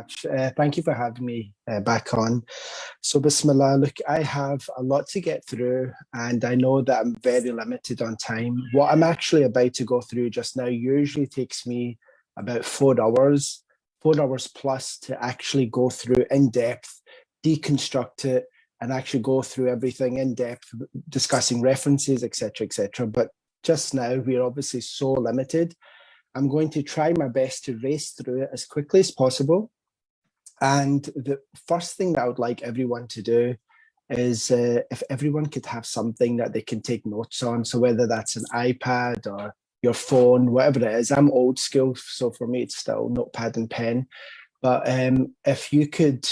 much. Thank you for having me back on. So, Bismillah, look, I have a lot to get through, and I know that I'm very limited on time. What I'm actually about to go through just now usually takes me about 4 hours, 4 hours plus to actually go through in depth, deconstruct it, and actually go through everything in depth, discussing references, etc., etc. But just now, we're obviously so limited. I'm going to try my best to race through it as quickly as possible. And the first thing that I would like everyone to do is if everyone could have something that they can take notes on. So whether that's an iPad or your phone, whatever it is. I'm old school, so for me, it's still notepad and pen. But if you could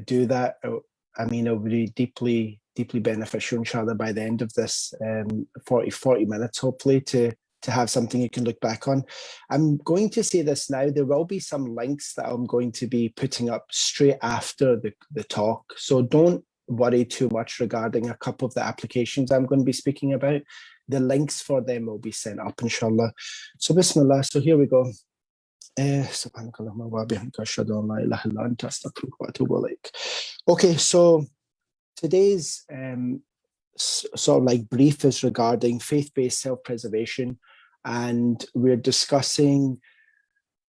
do that, I mean, it would be deeply, deeply beneficial, inshallah, by the end of this 40 minutes, hopefully, to have something you can look back on. I'm going to say this now. There will be some links that I'm going to be putting up straight after the talk. So don't worry too much regarding a couple of the applications I'm going to be speaking about. The links for them will be sent up, inshallah. So Bismillah. So here we go. Okay, so today's sort of like brief is regarding faith-based self-preservation, and we're discussing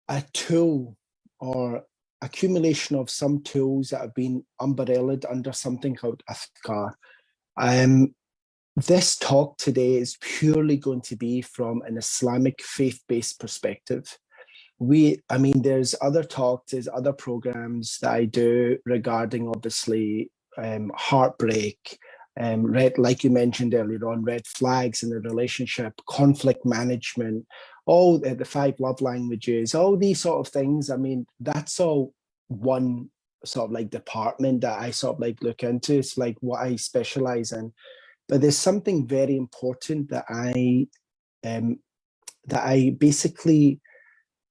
a tool or accumulation of some tools that have been umbrellaed under something called athkar. This talk today is purely going to be from an Islamic faith-based perspective. I mean, there's other talks, there's other programs that I do regarding, obviously, heartbreak, like you mentioned earlier on, red flags in the relationship, conflict management, all the 5 love languages, all these sort of things. I mean, that's all one sort of like department that I sort of like look into. It's like what I specialize in. But there's something very important that I basically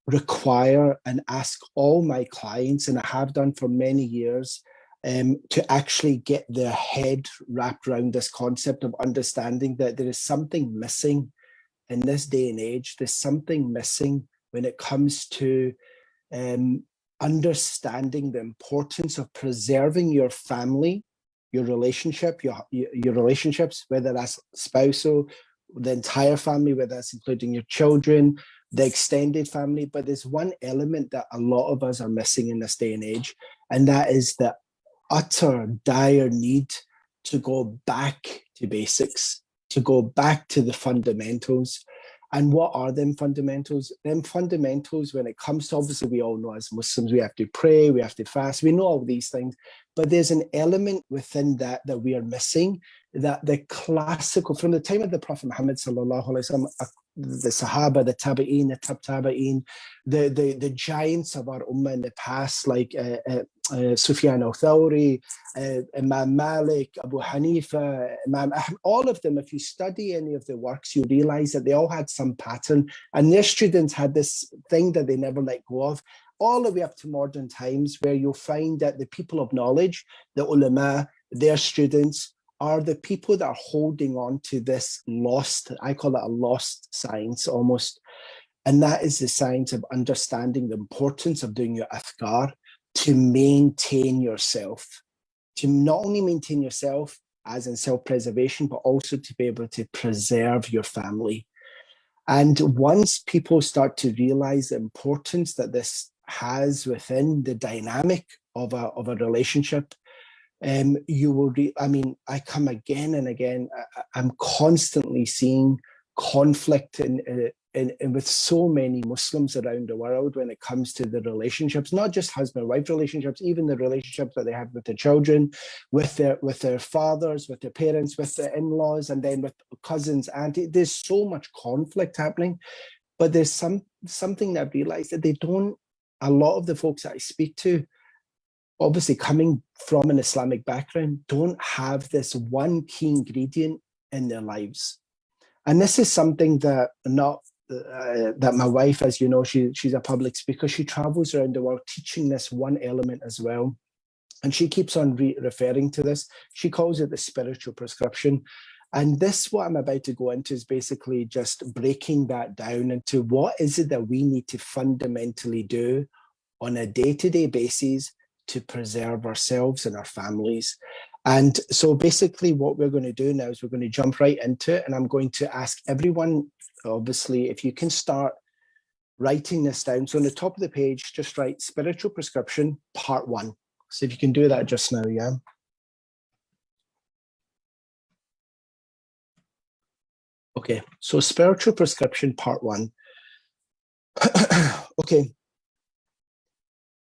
require and ask all my clients, and I have done for many years, to actually get their head wrapped around this concept of understanding that there is something missing in this day and age. There's something missing when it comes to understanding the importance of preserving your family, your relationship, your relationships, whether that's spousal, the entire family, whether that's including your children, the extended family. But there's one element that a lot of us are missing in this day and age, and that is the utter dire need to go back to basics, to go back to the fundamentals. And what are them fundamentals? Them fundamentals, when it comes to, obviously, we all know as Muslims, we have to pray, we have to fast, we know all these things, but there's an element within that we are missing, that the classical, from the time of the Prophet Muhammad sallallahu alaihi wasallam, the Sahaba, the Tabi'een, the Tabi'een, the giants of our ummah in the past, like Sufyan al-Thawri, Imam Malik, Abu Hanifa, Imam Ahmad, all of them, if you study any of the works, you realize that they all had some pattern, and their students had this thing that they never let go of, all the way up to modern times, where you'll find that the people of knowledge, the ulama, their students, are the people that are holding on to this lost, I call it a lost science almost. And that is the science of understanding the importance of doing your athkar to maintain yourself, to not only maintain yourself as in self-preservation, but also to be able to preserve your family. And once people start to realize the importance that this has within the dynamic of a relationship, you will I mean, I come again and again, I'm constantly seeing conflict in with so many Muslims around the world when it comes to the relationships, not just husband-wife relationships, even the relationships that they have with their children, with their fathers, with their parents, with their in-laws, and then with cousins, auntie. There's so much conflict happening, but there's something that I've realized that they don't, a lot of the folks that I speak to, obviously coming from an Islamic background, don't have this one key ingredient in their lives. And this is something that that my wife, as you know, she's a public speaker. She travels around the world teaching this one element as well. And she keeps on referring to this. She calls it the spiritual prescription. And this, what I'm about to go into, is basically just breaking that down into what is it that we need to fundamentally do on a day-to-day basis to preserve ourselves and our families. And so basically what we're going to do now is we're going to jump right into it, and I'm going to ask everyone, obviously, if you can start writing this down. So on the top of the page, just write Spiritual Prescription Part 1. So if you can do that just now, yeah. Okay, so Spiritual Prescription Part 1. Okay.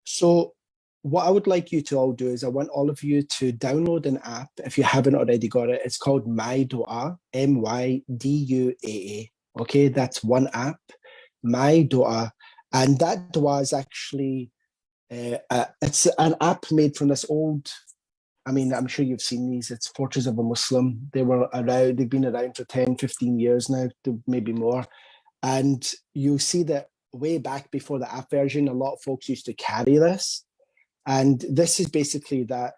So what I would like you to all do is I want all of you to download an app if you haven't already got it. It's called My Dua, MYDUAA. Okay, that's one app, My Dua. And that dua is actually, it's an app made from this old, I mean, I'm sure you've seen these. It's Fortress of a Muslim. They've been around for 10, 15 years now, maybe more. And you see that way back before the app version, a lot of folks used to carry this. And this is basically that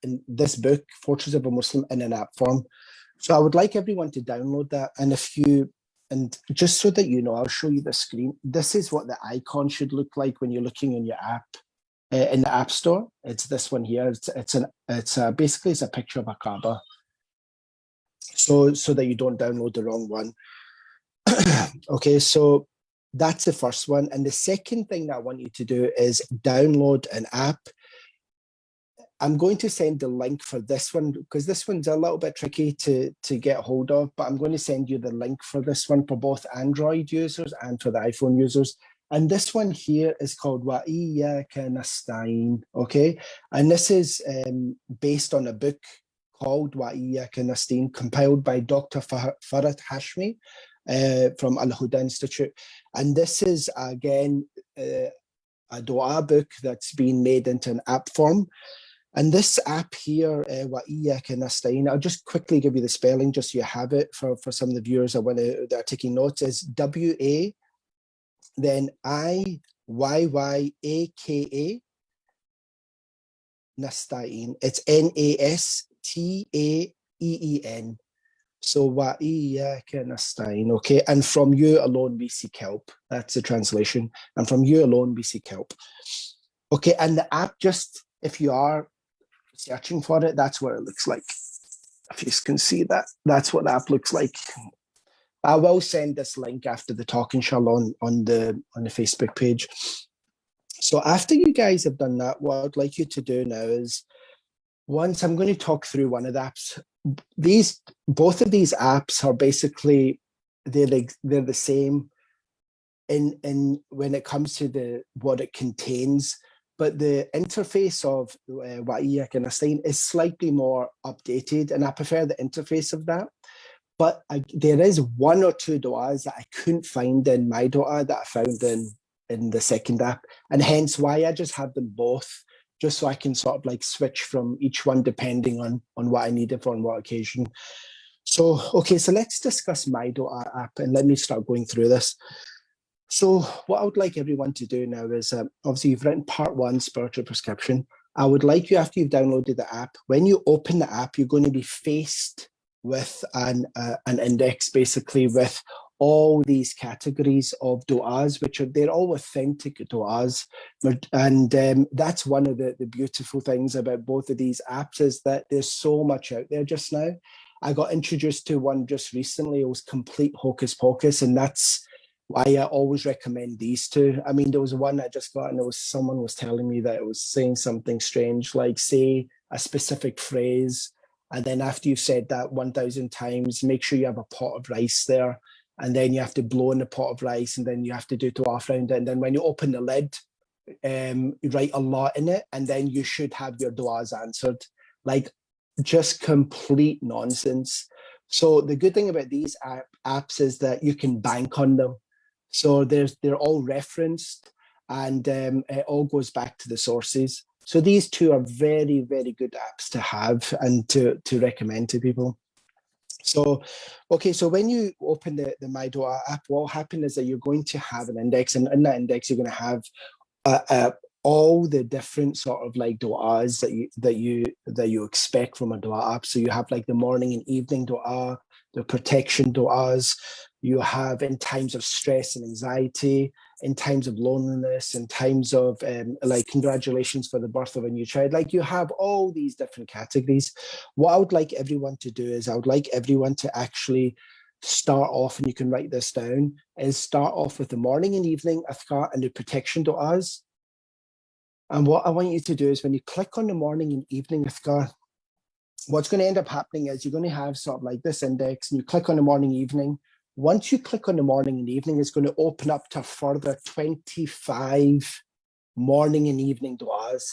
in this book, Fortress of a Muslim, in an app form. So I would like everyone to download that. And just so that you know, I'll show you the screen. This is what the icon should look like when you're looking in your app. In the App Store, it's this one here. Basically it's a picture of a Kaaba, so that you don't download the wrong one. Okay, so that's the first one, and the second thing that I want you to do is download an app. I'm going to send the link for this one because this one's a little bit tricky to get hold of, but I'm going to send you the link for this one for both Android users and for the iPhone users. And this one here is called Wa Iyyaka Nasta'in, okay? And this is based on a book called Wa Iyyaka Nasta'in, compiled by Dr. Farhat Hashmi from Al-Huda Institute. And this is, again, a dua book that's been made into an app form. And this app here, Wa Iyyaka Nasta'in, I'll just quickly give you the spelling just so you have it for some of the viewers that are taking notes, is W-A, then IYYAKA Nasta'in. It's Nastaeen. So Wa Iyyaka Nasta'in, okay? And from you alone we seek help. That's the translation. And from you alone we seek help. Okay, and the app, just if you are searching for it, that's what it looks like. If you can see that, that's what the app looks like. I will send this link after the talk, inshallah, on the Facebook page. So after you guys have done that, what I'd like you to do now is, once I'm going to talk through one of the apps. Both of these apps are basically, they're the same in when it comes to what it contains, but the interface of Wa Iyyaka Nasta'in is slightly more updated, and I prefer the interface of that. But there is one or two du'as that I couldn't find in My Dua that I found in the second app, and hence why I just have them both, just so I can sort of like switch from each one depending on what I needed for on what occasion. So, okay, so let's discuss My Dua app, and let me start going through this. So what I would like everyone to do now is, obviously you've written part 1, Spiritual Prescription. I would like you, after you've downloaded the app, when you open the app, you're going to be faced with an index, basically, with all these categories of du'as, they're all authentic du'as. And that's one of the beautiful things about both of these apps, is that there's so much out there just now. I got introduced to one just recently. It was complete hocus pocus, and that's why I always recommend these two. I mean, there was one I just got, and someone was telling me that it was saying something strange, like say a specific phrase, and then after you've said that 1,000 times, make sure you have a pot of rice there, and then you have to blow in the pot of rice, and then you have to do tawaf around it, and then when you open the lid, you write a lot in it, and then you should have your du'as answered. Like, just complete nonsense. So the good thing about these apps is that you can bank on them. So they're all referenced, and it all goes back to the sources. So these two are very, very good apps to have and to recommend to people. So, okay, so when you open the My Dua app, what will happen is that you're going to have an index, and in that index, you're going to have all the different sort of like du'as that you expect from a dua app. So you have like the morning and evening dua, the protection du'as. You have in times of stress and anxiety, in times of loneliness, in times of like congratulations for the birth of a new child. Like you have all these different categories. What I would like everyone to do is I would like everyone to actually start off, and you can write this down, is start off with the morning and evening adhkar and the protection du'as. And what I want you to do is when you click on the morning and evening adhkar, what's going to end up happening is you're going to have sort of like this index, and you click on the morning, evening. Once you click on the morning and evening, it's going to open up to a further 25 morning and evening du'as,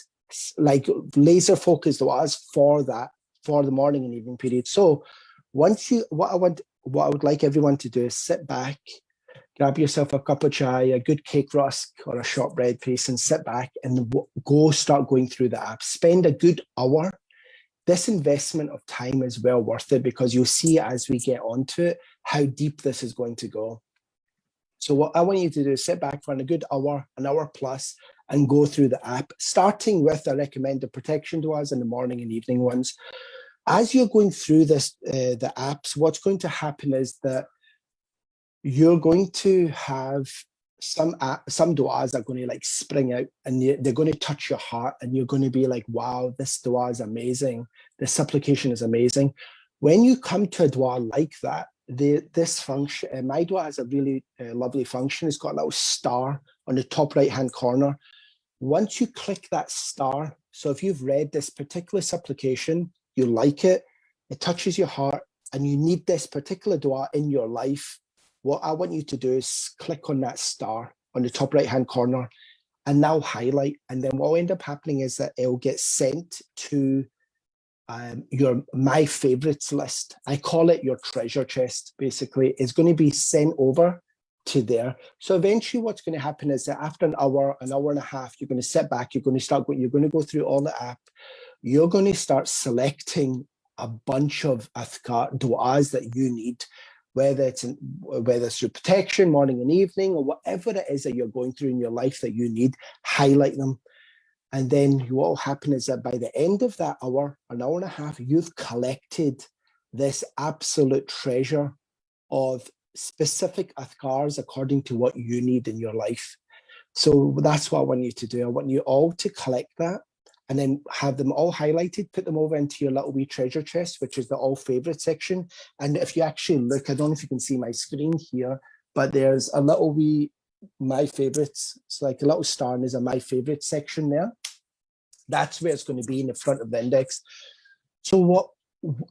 like laser focused du'as for the morning and evening period. So once you, what I would like everyone to do is sit back, grab yourself a cup of chai, a good cake rusk or a shortbread piece, and sit back and go start going through the app. Spend a good hour. This investment of time is well worth it, because you'll see as we get onto it how deep this is going to go. So what I want you to do is sit back for a good hour, an hour plus, and go through the app, starting with I recommend the protection du'as in the morning and evening ones. As you're going through this, the apps, what's going to happen is that you're going to have some du'as are going to like spring out, and they're going to touch your heart, and you're going to be like, wow, this du'a is amazing. This supplication is amazing. When you come to a du'a like that, this function, my du'a has a really lovely function. It's got a little star on the top right-hand corner. Once you click that star, so if you've read this particular supplication, you like it, it touches your heart, and you need this particular du'a in your life, what I want you to do is click on that star on the top right-hand corner and now highlight. And then what will end up happening is that it'll get sent to your My Favorites list. I call it your treasure chest, basically. It's going to be sent over to there. So eventually what's going to happen is that after an hour and a half, you're going to sit back, you're going to go through all the app. You're going to start selecting a bunch of adhkar, du'as that you need, whether it's through protection, morning and evening, or whatever it is that you're going through in your life that you need, highlight them. And then what will happen is that by the end of that hour, an hour and a half, you've collected this absolute treasure of specific adhkars according to what you need in your life. So that's what I want you to do. I want you all to collect that and then have them all highlighted, put them over into your little wee treasure chest, which is the all favorite section. And if you actually look, I don't know if you can see my screen here, but there's a little wee My Favorites. It's like a little star, and there's a My Favorite section there. That's where it's going to be in the front of the index. So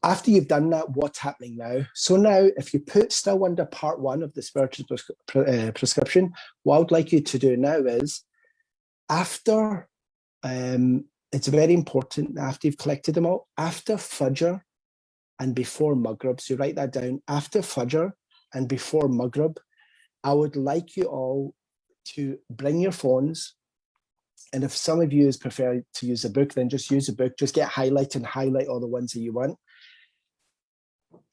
after you've done that, what's happening now? So now, if you put still under part one of the spiritual prescription, what I would like you to do now is after, it's very important, after you've collected them all, after Fajr and before Maghrib, so you write that down, after Fajr and before Maghrib, I would like you all to bring your phones. And if some of you prefer to use a book, then just use a book. Just get highlight and highlight all the ones that you want.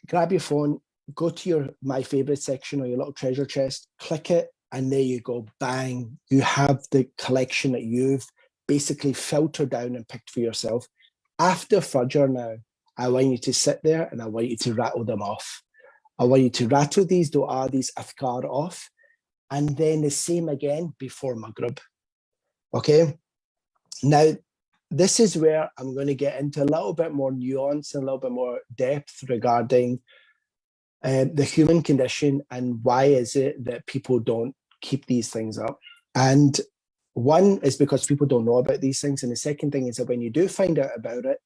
Grab your phone, go to your My Favorite section or your little treasure chest, click it, and there you go. Bang. You have the collection that you've basically filtered down and picked for yourself. After Fajr now, I want you to sit there and I want you to rattle them off. I want you to rattle these du'a, these adhkar off, and then the same again before Maghrib. Okay, now this is where I'm going to get into a little bit more nuance and a little bit more depth regarding the human condition and why is it that people don't keep these things up. And one is because people don't know about these things. And the second thing is that when you do find out about it,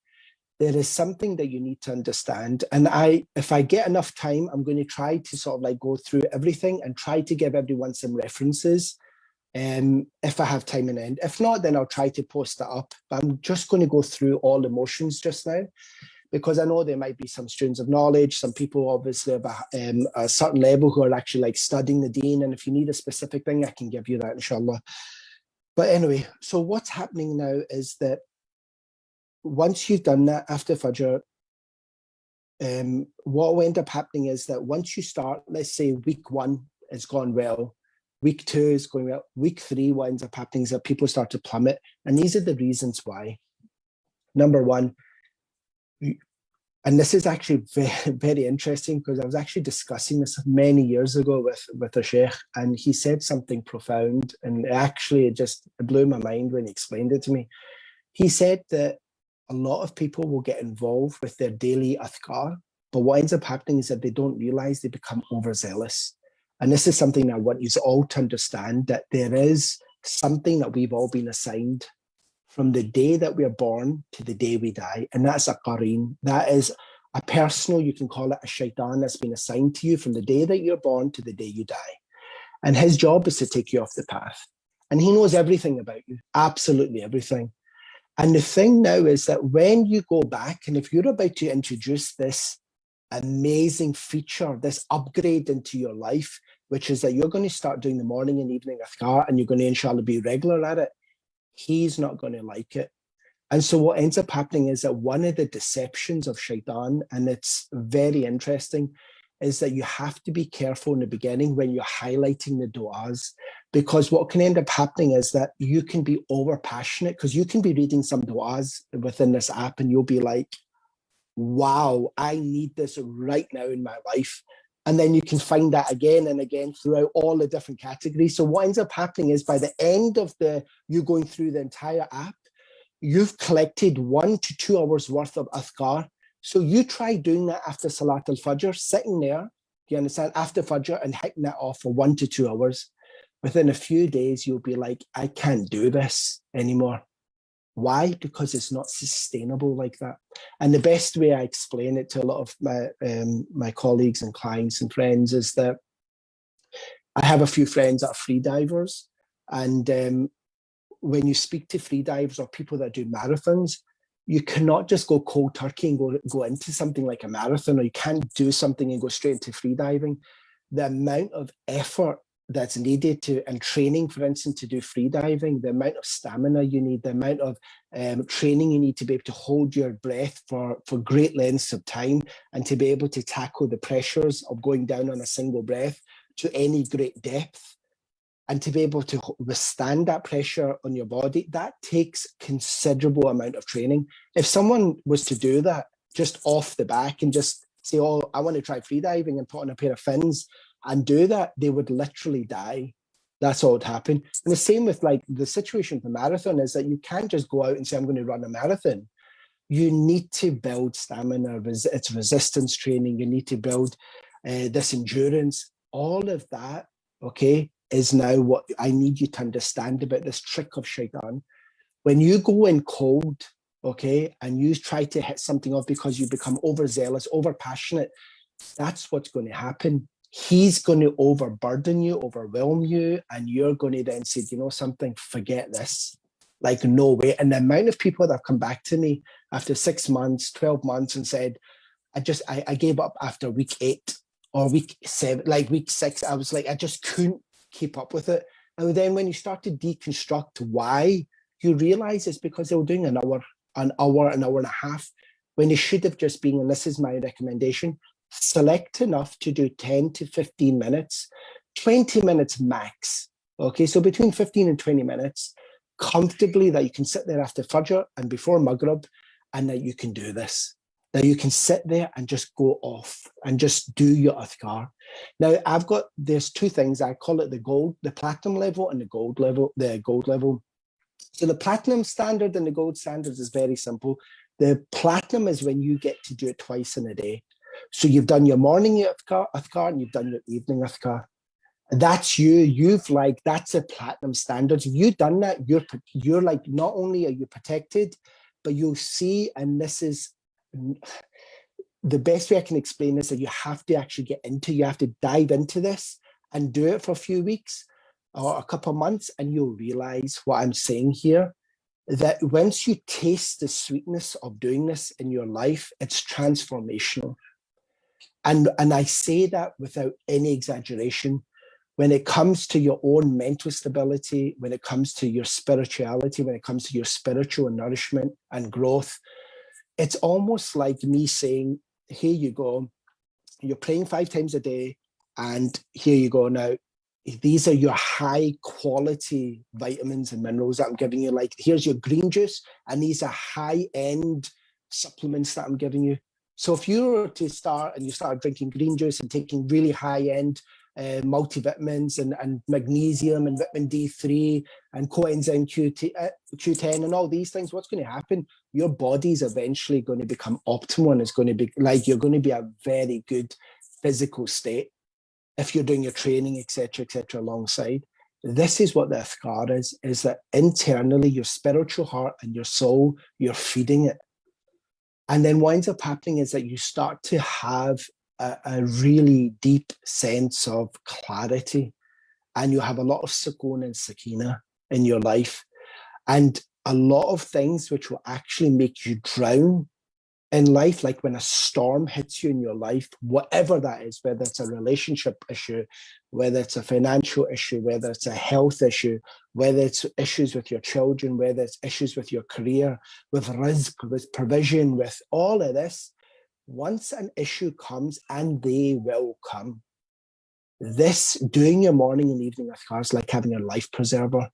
there is something that you need to understand. And if I get enough time, I'm going to try to sort of like go through everything and try to give everyone some references. If I have time in the end. If not, then I'll try to post that up. But I'm just going to go through all the motions just now, because I know there might be some students of knowledge, some people obviously of a certain level who are actually like studying the deen. And if you need a specific thing, I can give you that, inshallah. But anyway, so what's happening now is that once you've done that after Fajr, what will end up happening is that once you start, let's say week 1 has gone well, week 2 is going well. Week 3, what ends up happening is that people start to plummet. And these are the reasons why. Number 1, And this is actually very, very interesting because I was actually discussing this many years ago with a sheikh, and he said something profound, and actually it blew my mind when he explained it to me. He said that a lot of people will get involved with their daily athkar, but what ends up happening is that they don't realize they become overzealous. And this is something I want you all to understand, that there is something that we've all been assigned from the day that we're born to the day we die. And that's a qareen. That is a personal, you can call it a shaitan, that's been assigned to you from the day that you're born to the day you die. And his job is to take you off the path. And he knows everything about you, absolutely everything. And the thing now is that when you go back, and if you're about to introduce this amazing feature, this upgrade into your life, which is that you're going to start doing the morning and evening athkar, and you're going to, inshallah, be regular at it, he's not going to like it. And so what ends up happening is that one of the deceptions of shaitan, and it's very interesting, is that you have to be careful in the beginning when you're highlighting the du'as, because what can end up happening is that you can be over passionate, because you can be reading some du'as within this app and you'll be like, wow, I need this right now in my life. And then you can find that again and again throughout all the different categories. So what ends up happening is by the end of you going through the entire app, you've collected 1 to 2 hours worth of athkar. So you try doing that after Salat al-Fajr, sitting there, you understand, after Fajr, and hitting that off for 1 to 2 hours. Within a few days, you'll be like, I can't do this anymore. Why? Because it's not sustainable like that. And the best way I explain it to a lot of my colleagues and clients and friends is that I have a few friends that are free divers. And when you speak to free divers or people that do marathons, you cannot just go cold turkey and go into something like a marathon, or you can't do something and go straight into free diving. The amount of effort that's needed and training, for instance, to do free diving, the amount of stamina you need, the amount of training you need to be able to hold your breath for great lengths of time, and to be able to tackle the pressures of going down on a single breath to any great depth, and to be able to withstand that pressure on your body, that takes considerable amount of training. If someone was to do that just off the back and just say, oh, I want to try free diving, and put on a pair of fins and do that, they would literally die. That's all would happen. And the same with like the situation for marathon is that you can't just go out and say, I'm going to run a marathon. You need to build stamina, it's resistance training. You need to build this endurance. All of that, okay, is now what I need you to understand about this trick of shaitan. When you go in cold, okay, and you try to hit something off because you become overzealous, over passionate, that's what's going to happen. He's going to overburden you, overwhelm you, and you're going to then say, you know something, forget this. Like, no way. And the amount of people that have come back to me after 6 months, 12 months and said, I gave up after week 8 or week 7, like week 6. I was like, I just couldn't keep up with it. And then when you start to deconstruct why, you realize it's because they were doing an hour and a half, when they should have just been, and this is my recommendation, select enough to do 10 to 15 minutes, 20 minutes max. Okay, so between 15 and 20 minutes, comfortably, that you can sit there after Fajr and before Maghrib, and that you can do this. That you can sit there and just go off and just do your athkar. Now, there's 2 things. I call it the platinum level and the gold level. So the platinum standard and the gold standard is very simple. The platinum is when you get to do it twice in a day. So you've done your morning athkar and you've done your evening athkar. That's that's a platinum standard. If you've done that, you're like, not only are you protected, but you'll see, and this is the best way I can explain this, that you have to actually you have to dive into this and do it for a few weeks or a couple of months, and you'll realize what I'm saying here, that once you taste the sweetness of doing this in your life, it's transformational. And I say that without any exaggeration. When it comes to your own mental stability, when it comes to your spirituality, when it comes to your spiritual nourishment and growth, it's almost like me saying, here you go, you're praying 5 times a day, and here you go now. These are your high quality vitamins and minerals that I'm giving you. Like, here's your green juice, and these are high end supplements that I'm giving you. So if you were to start and you started drinking green juice and taking really high-end multivitamins and magnesium and vitamin D3 and coenzyme Q10 and all these things, what's going to happen? Your body's eventually going to become optimal, and it's going to be like you're going to be a very good physical state if you're doing your training, etc., alongside. This is what the adhkar is that internally your spiritual heart and your soul, you're feeding it. And then what ends up happening is that you start to have a really deep sense of clarity, and you have a lot of sukoon and sakina in your life, and a lot of things which will actually make you drown in life, like when a storm hits you in your life, whatever that is, whether it's a relationship issue, whether it's a financial issue, whether it's a health issue, whether it's issues with your children, whether it's issues with your career, with rizq, with provision, with all of this, once an issue comes, and they will come, this doing your morning and evening adhkar is like having a life preserver.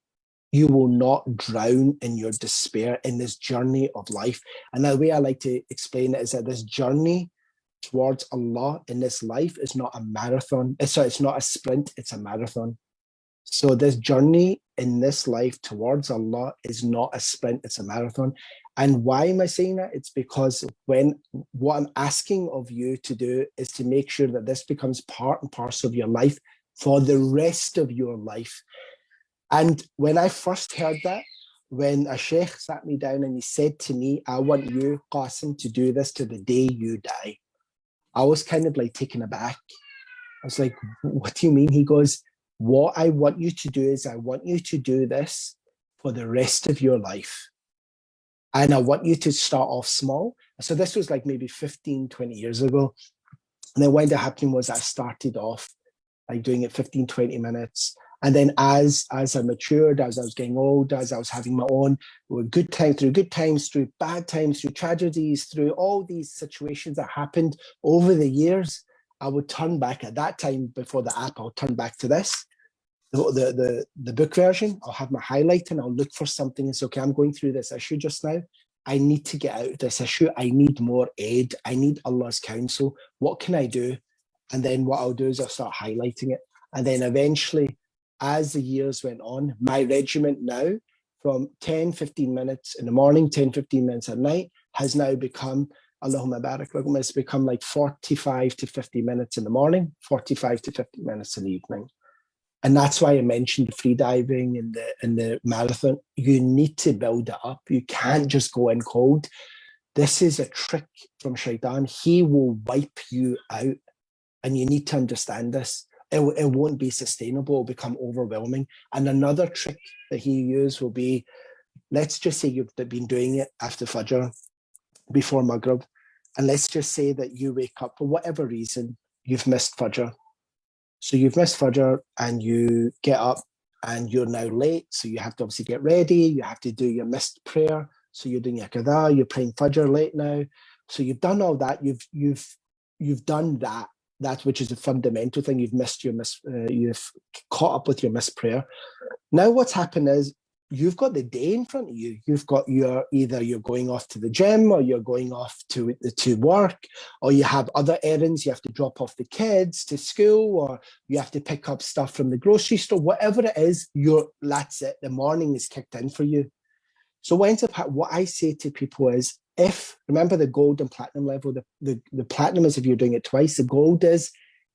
You will not drown in your despair in this journey of life. And the way I like to explain it is that this journey towards Allah in this life is not a marathon. It's not a sprint, it's a marathon. So this journey in this life towards Allah is not a sprint, it's a marathon. And why am I saying that? It's because what I'm asking of you to do is to make sure that this becomes part and parcel of your life for the rest of your life. And when I first heard that, when a sheikh sat me down and he said to me, I want you, Qasim, to do this to the day you die, I was kind of like taken aback. I was like, what do you mean? He goes, what I want you to do is I want you to do this for the rest of your life. And I want you to start off small. So this was like maybe 15, 20 years ago. And then what ended up happening was I started off like doing it 15, 20 minutes. And then as I matured, as I was getting old, as I was having my own good times, through bad times, through tragedies, through all these situations that happened over the years, I would turn back at that time before the app, I'll turn back to this, the book version. I'll have my highlight and I'll look for something and say, okay, I'm going through this issue just now. I need to get out of this issue. I need more aid. I need Allah's counsel. What can I do? And then what I'll do is I'll start highlighting it. And then eventually, as the years went on, my regiment now from 10, 15 minutes in the morning, 10, 15 minutes at night has now become, Allahumma barak lakum, it's become like 45 to 50 minutes in the morning, 45 to 50 minutes in the evening. And that's why I mentioned the free diving and the marathon. You need to build it up. You can't just go in cold. This is a trick from Shaitan. He will wipe you out. And you need to understand this. It won't be sustainable. It'll become overwhelming. And another trick that he used will be, let's just say you've been doing it after Fajr, before Maghrib, and let's just say that you wake up for whatever reason, you've missed Fajr. So you've missed Fajr and you get up and you're now late. So you have to obviously get ready. You have to do your missed prayer. So you're doing your qadha, you're praying Fajr late now. So you've done all that. You've done that. That which is a fundamental thing. You've caught up with your missed prayer. Now what's happened is you've got the day in front of you. You've got either you're going off to the gym, or you're going off to work, or you have other errands. You have to drop off the kids to school, or you have to pick up stuff from the grocery store. Whatever it is, that's it. The morning is kicked in for you. So what I say to people is, remember the gold and platinum level, the platinum is if you're doing it twice. The gold is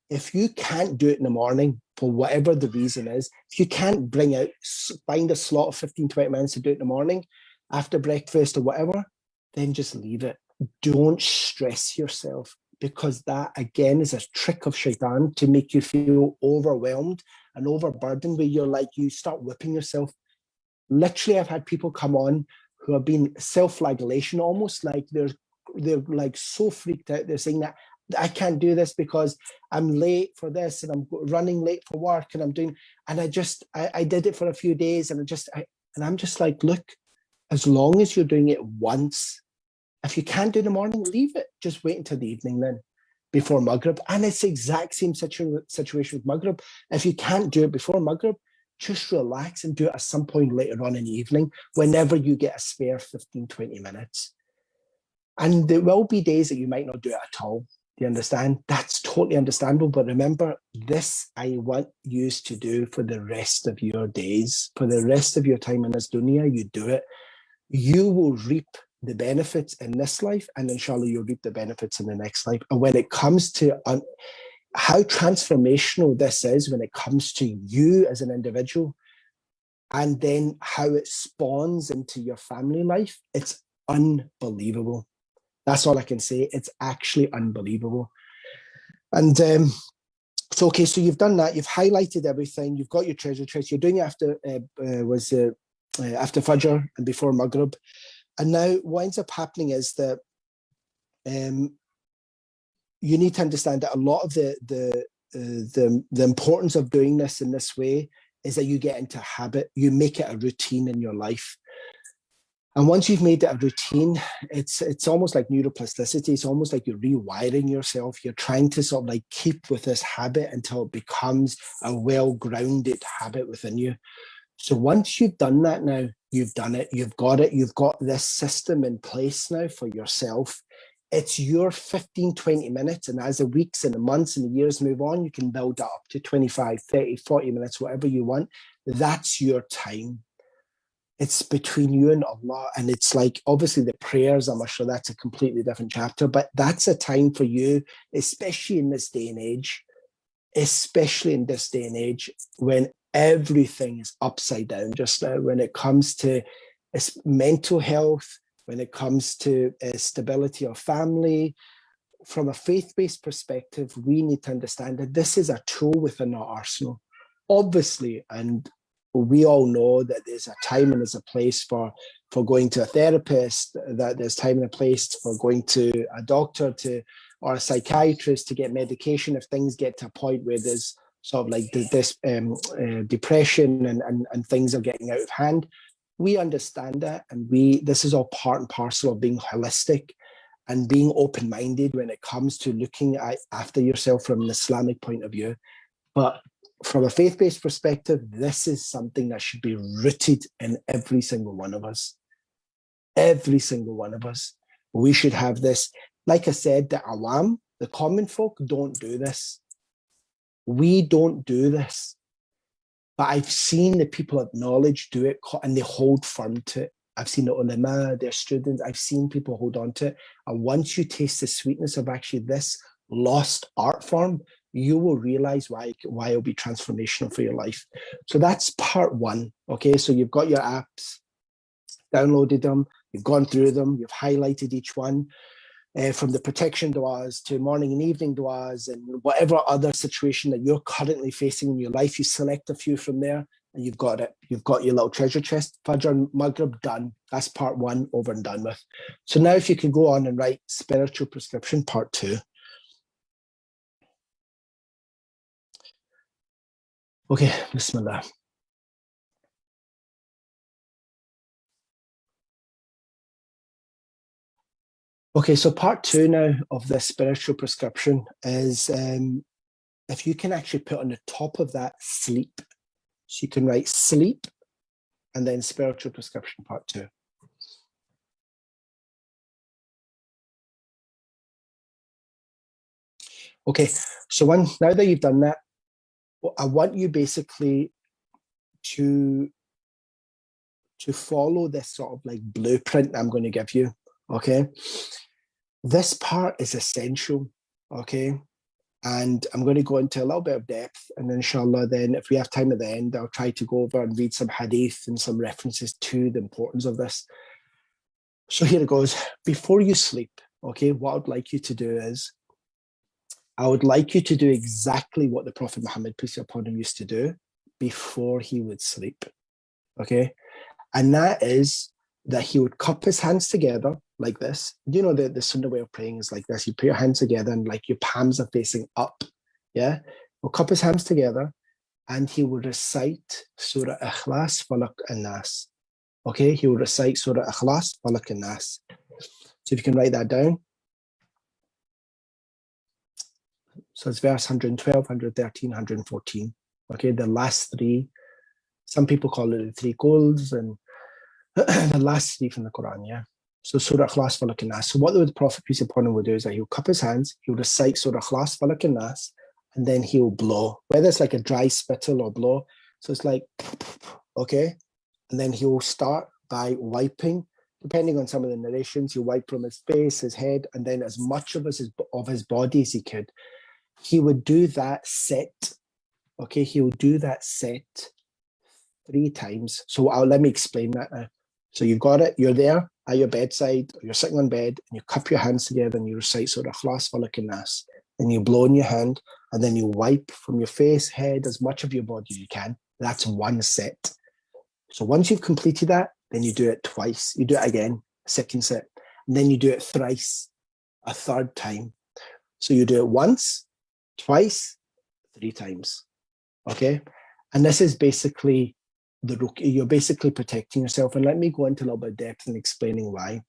if you can't do it in the morning for whatever the reason is, if you can't find a slot of 15, 20 minutes to do it in the morning after breakfast or whatever, then just leave it. Don't stress yourself, because that again is a trick of Shaitan to make you feel overwhelmed and overburdened, where you start whipping yourself. Literally, I've had people come on who have been self-flagellation, almost like they're like so freaked out. They're saying that I can't do this because I'm late for this and I'm running late for work and I did it for a few days and I'm just like, look, as long as you're doing it once, if you can't do it in the morning, leave it. Just wait until the evening then, before Maghrib. And it's the exact same situation with Maghrib. If you can't do it before Maghrib, just relax and do it at some point later on in the evening, whenever you get a spare 15, 20 minutes. And there will be days that you might not do it at all. Do you understand? That's totally understandable. But remember, this I want you to do for the rest of your days, for the rest of your time in this dunya. You do it. You will reap the benefits in this life, and inshallah, you'll reap the benefits in the next life. And when it comes to how transformational this is, when it comes to you as an individual, and then how it spawns into your family life, it's unbelievable. That's all I can say. It's actually unbelievable. And so, okay, so you've done that. You've highlighted everything. You've got your treasure chest. You're doing it after after Fajr and before Maghrib. And now what ends up happening is that you need to understand that a lot of the importance of doing this in this way is that you get into a habit. You make it a routine in your life. And once you've made it a routine, it's almost like neuroplasticity. It's almost like you're rewiring yourself. You're trying to sort of like keep with this habit until it becomes a well-grounded habit within you. So once you've done that now, you've done it, you've got this system in place now for yourself. It's your 15, 20 minutes. And as the weeks and the months and the years move on, you can build that up to 25, 30, 40 minutes, whatever you want. That's your time. It's between you and Allah. And it's like, obviously the prayers, I'm sure that's a completely different chapter, but that's a time for you, especially in this day and age, when everything is upside down just now, when it comes to mental health, when it comes to stability of family. From a faith-based perspective, we need to understand that this is a tool within our arsenal. Obviously, and we all know that there's a time and there's a place for going to a therapist, that there's time and a place for going to a doctor or a psychiatrist to get medication if things get to a point where there's sort of like this depression and things are getting out of hand. We understand that, and this is all part and parcel of being holistic and being open-minded when it comes to looking after yourself from an Islamic point of view. But from a faith-based perspective, this is something that should be rooted in every single one of us. Every single one of us. We should have this. Like I said, the awam, the common folk, don't do this. We don't do this. But I've seen the people of knowledge do it, and they hold firm to it. I've seen the ulama, their students, I've seen people hold on to it. And once you taste the sweetness of actually this lost art form, you will realize why it'll be transformational for your life. So that's part one. Okay, so you've got your apps, downloaded them, you've gone through them, you've highlighted each one. From the protection du'as to morning and evening du'as and whatever other situation that you're currently facing in your life, you select a few from there and you've got it. You've got your little treasure chest. Fajr and Maghrib, done. That's part one, over and done with. So now if you can go on and write spiritual prescription, part two. Okay, Bismillah. Okay, so part two now of this spiritual prescription is if you can actually put on the top of that sleep. So you can write sleep and then spiritual prescription part two. Okay, so now that you've done that, I want you basically to follow this sort of like blueprint I'm going to give you. Okay, this part is essential. Okay, and I'm going to go into a little bit of depth, and inshallah then if we have time at the end, I'll try to go over and read some hadith and some references to the importance of this. So here it goes. Before you sleep, okay, what I'd like you to do is I would like you to do exactly what the Prophet Muhammad, peace be upon him, used to do before he would sleep. Okay, and that is that he would cup his hands together like this. You know, the Sunnah way of praying is like this. You put your hands together and like your palms are facing up. Yeah. He'll cup his hands together and he will recite Surah Ikhlas, Falaq and Nas. Okay. He will recite Surah Ikhlas, Falaq and Nas. So if you can write that down. So it's verse 112, 113, 114. Okay. The last three. Some people call it the three goals and the last three from the Quran. Yeah. So Surah Ikhlas, Falak and Nas. So what the Prophet, peace upon him, would do is that he'll cup his hands, he'll recite Surah Ikhlas, Falak and Nas, and then he'll blow, whether it's like a dry spittle or blow. So it's like, okay? And then he'll start by wiping, depending on some of the narrations, he'll wipe from his face, his head, and then as much of his body as he could. He would do that set, okay? He would do that set 3 times. So let me explain that now. So you've got it, you're there at your bedside, or you're sitting on bed, and you cup your hands together and you recite Surah Ikhlas, Falak and Nas. Then you blow in your hand, and then you wipe from your face, head, as much of your body as you can. That's 1 set. So once you've completed that, then you do it twice. You do it again, 2nd set. And then you do it thrice, a 3rd time. So you do it once, twice, 3 times. Okay? And this is basically you're basically protecting yourself. And let me go into a little bit of depth in explaining why.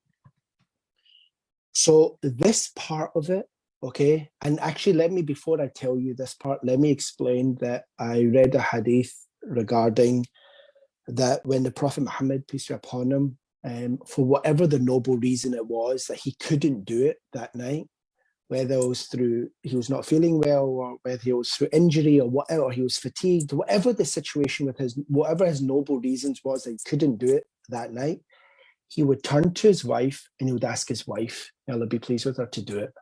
So this part of it, okay, and actually before I tell you this part, let me explain that I read a hadith regarding that when the Prophet Muhammad, peace be upon him, for whatever the noble reason it was, that he couldn't do it that night, whether it was through he was not feeling well, or whether it was through injury, or whatever, or he was fatigued, whatever the situation with whatever his noble reasons was that he couldn't do it that night, he would turn to his wife and he would ask his wife, Allah be pleased with her, to do it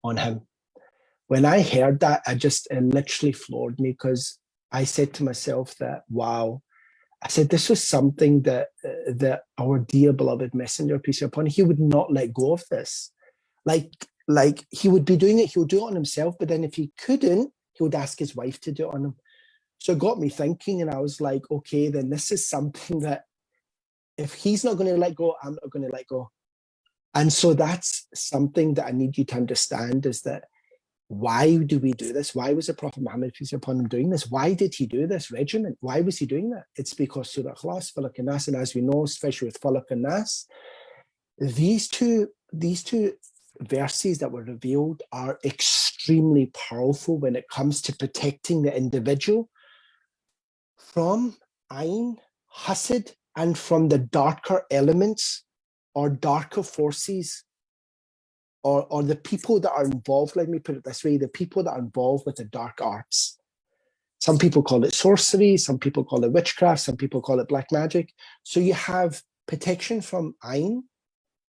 on him. When I heard that, it literally floored me, because I said to myself that, wow, I said, this was something that our dear beloved messenger, peace be upon him, he would not let go of this. Like he would be doing it, he would do it on himself, but then if he couldn't, he would ask his wife to do it on him. So it got me thinking, and I was like, okay, then this is something that if he's not going to let go, I'm not going to let go. And so that's something that I need you to understand, is that why do we do this? Why was the Prophet Muhammad, peace be upon him, doing this? Why did he do this regimen? Why was he doing that? It's because Surah Ikhlas, Falak and Nas, and as we know, especially with Falak and Nas, these two verses that were revealed are extremely powerful when it comes to protecting the individual from ayn, hasad, and from the darker elements or darker forces, or the people that are involved, let me put it this way, the people that are involved with the dark arts. Some people call it sorcery, some people call it witchcraft, some people call it black magic. So you have protection from ayn,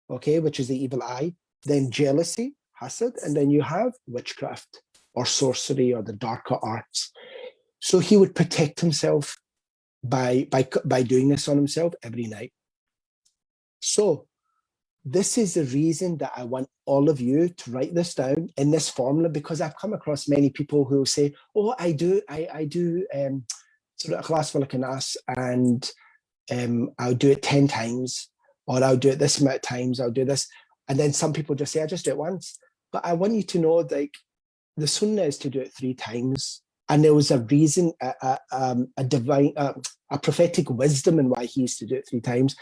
okay, which is the evil eye, then jealousy, hasad, and then you have witchcraft or sorcery or the darker arts. So he would protect himself by doing this on himself every night. So this is the reason that I want all of you to write this down in this formula, because I've come across many people who say, oh, I do Surah Ikhlas, Falak and Nas, and I'll do it 10 times, or I'll do it this amount of times, I'll do this. And then some people just say, I just do it once. But I want you to know, like, the sunnah is to do it 3 times. And there was a reason, a divine, a prophetic wisdom in why he used to do it 3 times.